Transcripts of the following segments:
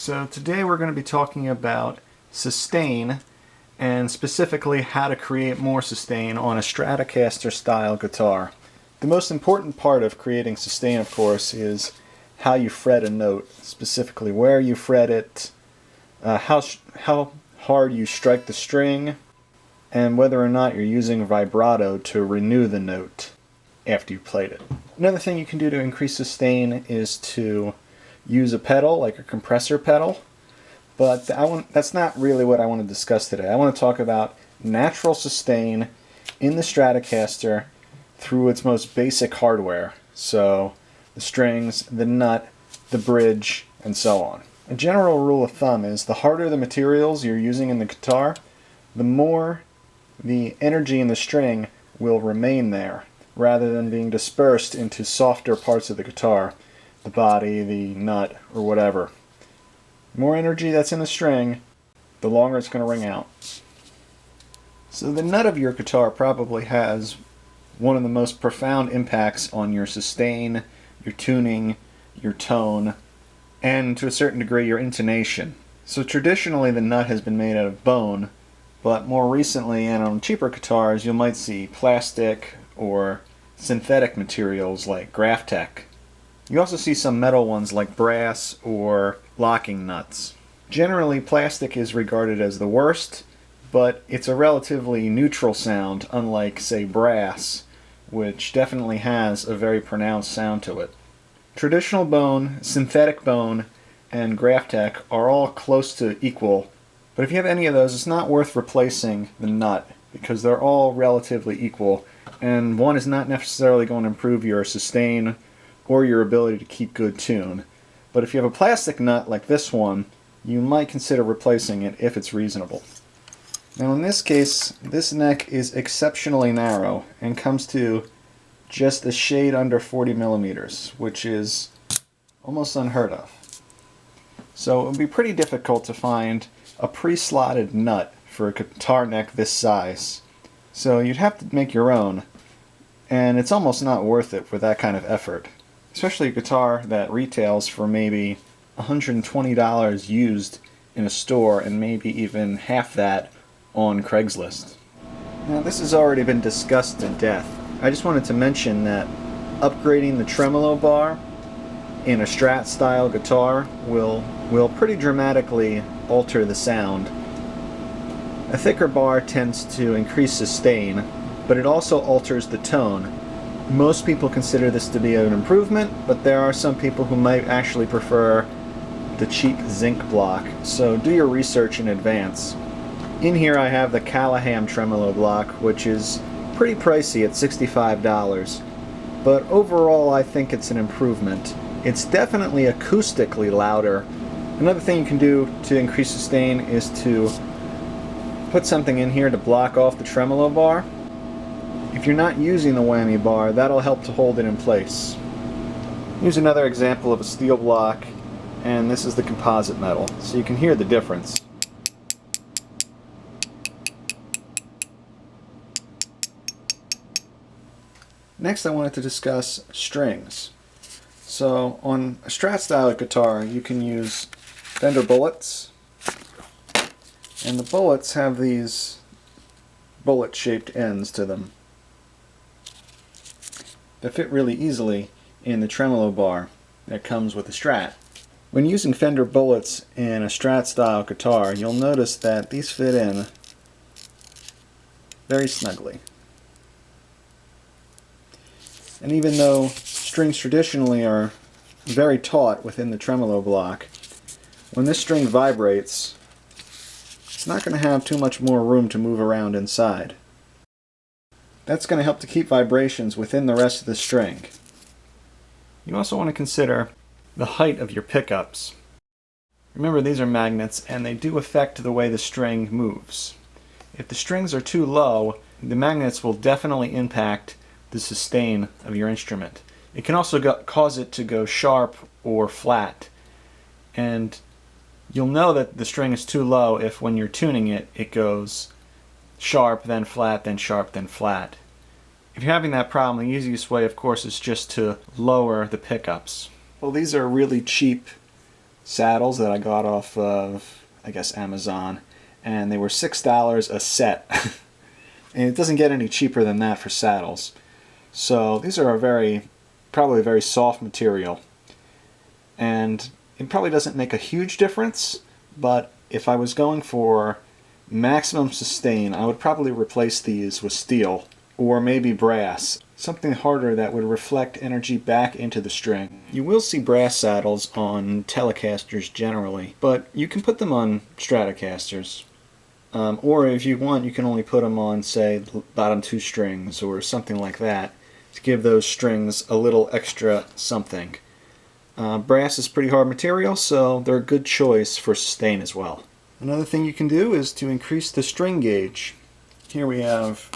So today we're going to be talking about sustain, and specifically how to create more sustain on a Stratocaster style guitar. The most important part of creating sustain, of course, is how you fret a note, specifically where you fret it, how hard you strike the string, and whether or not you're using vibrato to renew the note after you've played it. Another thing you can do to increase sustain is to use a pedal, like a compressor pedal, but that's not really what I want to discuss today. I want to talk about natural sustain in the Stratocaster through its most basic hardware, so the strings, the nut, the bridge, and so on. A general rule of thumb is the harder the materials you're using in the guitar, the more the energy in the string will remain there, rather than being dispersed into softer parts of the guitar, the body, the nut, or whatever. The more energy that's in the string, the longer it's going to ring out. So the nut of your guitar probably has one of the most profound impacts on your sustain, your tuning, your tone, and to a certain degree your intonation. So traditionally the nut has been made out of bone, but more recently and on cheaper guitars you might see plastic or synthetic materials like Graphtec. You also see some metal ones like brass or locking nuts. Generally plastic is regarded as the worst, but it's a relatively neutral sound, unlike say brass, which definitely has a very pronounced sound to it. Traditional bone, synthetic bone, and Graphtec are all close to equal, but if you have any of those, it's not worth replacing the nut because they're all relatively equal, and one is not necessarily going to improve your sustain or your ability to keep good tune. But if you have a plastic nut like this one, you might consider replacing it if it's reasonable. Now in this case, this neck is exceptionally narrow and comes to just a shade under 40 millimeters, which is almost unheard of. So it would be pretty difficult to find a pre-slotted nut for a guitar neck this size. So you'd have to make your own, and it's almost not worth it for that kind of effort. Especially a guitar that retails for maybe $120 used in a store and maybe even half that on Craigslist. Now this has already been discussed to death. I just wanted to mention that upgrading the tremolo bar in a Strat style guitar will pretty dramatically alter the sound. A thicker bar tends to increase sustain, but it also alters the tone. Most people consider this to be an improvement, but there are some people who might actually prefer the cheap zinc block, so do your research in advance. In here I have the Callahan Tremolo Block, which is pretty pricey at $65, but overall I think it's an improvement. It's definitely acoustically louder. Another thing you can do to increase sustain is to put something in here to block off the tremolo bar. If you're not using the whammy bar, that'll help to hold it in place. Here's another example of a steel block, and this is the composite metal, so you can hear the difference. Next I wanted to discuss strings. So on a Strat style guitar you can use Fender Bullets, and the bullets have these bullet shaped ends to them that fit really easily in the tremolo bar that comes with the Strat. When using Fender Bullets in a Strat style guitar, you'll notice that these fit in very snugly. And even though strings traditionally are very taut within the tremolo block, when this string vibrates, it's not going to have too much more room to move around inside. That's going to help to keep vibrations within the rest of the string. You also want to consider the height of your pickups. Remember, these are magnets and they do affect the way the string moves. If the strings are too low, the magnets will definitely impact the sustain of your instrument. It can also cause it to go sharp or flat, and you'll know that the string is too low if when you're tuning it, it goes sharp, then flat, then sharp, then flat. If you're having that problem, the easiest way, of course, is just to lower the pickups. Well, these are really cheap saddles that I got off of, I guess, Amazon, and they were $6 a set. And it doesn't get any cheaper than that for saddles. So these are probably a very soft material. And it probably doesn't make a huge difference, but if I was going for maximum sustain, I would probably replace these with steel or maybe brass, something harder that would reflect energy back into the string. You will see brass saddles on Telecasters generally, but you can put them on Stratocasters. Or if you want, you can only put them on, say, bottom 2 strings or something like that to give those strings a little extra something. Brass is pretty hard material, so they're a good choice for sustain as well. Another thing you can do is to increase the string gauge. Here we have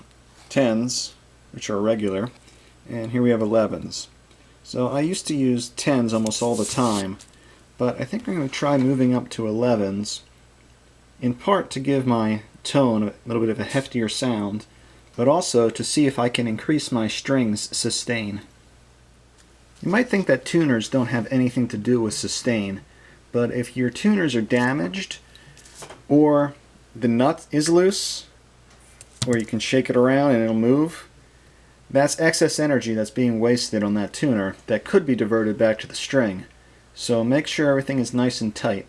10s, which are regular, and here we have 11s. So I used to use 10s almost all the time, but I think I'm going to try moving up to 11s, in part to give my tone a little bit of a heftier sound, but also to see if I can increase my strings sustain. You might think that tuners don't have anything to do with sustain, but if your tuners are damaged, or the nut is loose, or you can shake it around and it'll move, that's excess energy that's being wasted on that tuner that could be diverted back to the string. So make sure everything is nice and tight.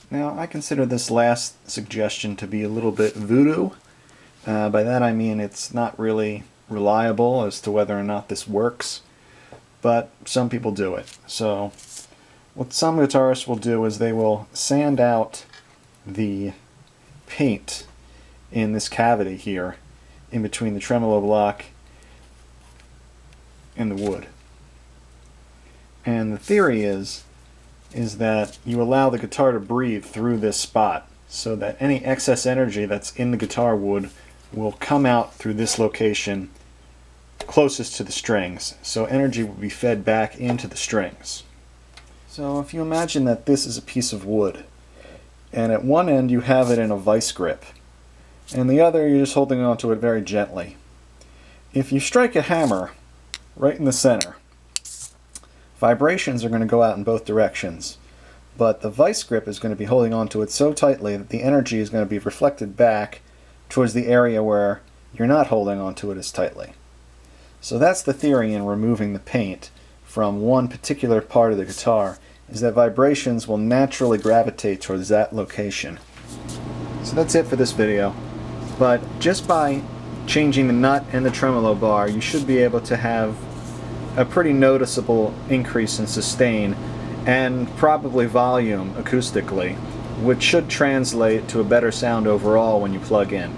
Now, I consider this last suggestion to be a little bit voodoo. By that I mean it's not really reliable as to whether or not this works, but some people do it. So what some guitarists will do is they will sand out the paint in this cavity here in between the tremolo block and the wood. And the theory is that you allow the guitar to breathe through this spot so that any excess energy that's in the guitar wood will come out through this location closest to the strings, so energy will be fed back into the strings. So if you imagine that this is a piece of wood, and at one end you have it in a vice grip, and the other you're just holding onto it very gently. If you strike a hammer right in the center, vibrations are going to go out in both directions, but the vice grip is going to be holding onto it so tightly that the energy is going to be reflected back towards the area where you're not holding onto it as tightly. So that's the theory in removing the paint from one particular part of the guitar, is that vibrations will naturally gravitate towards that location. So that's it for this video, but just by changing the nut and the tremolo bar, you should be able to have a pretty noticeable increase in sustain and probably volume acoustically, which should translate to a better sound overall when you plug in.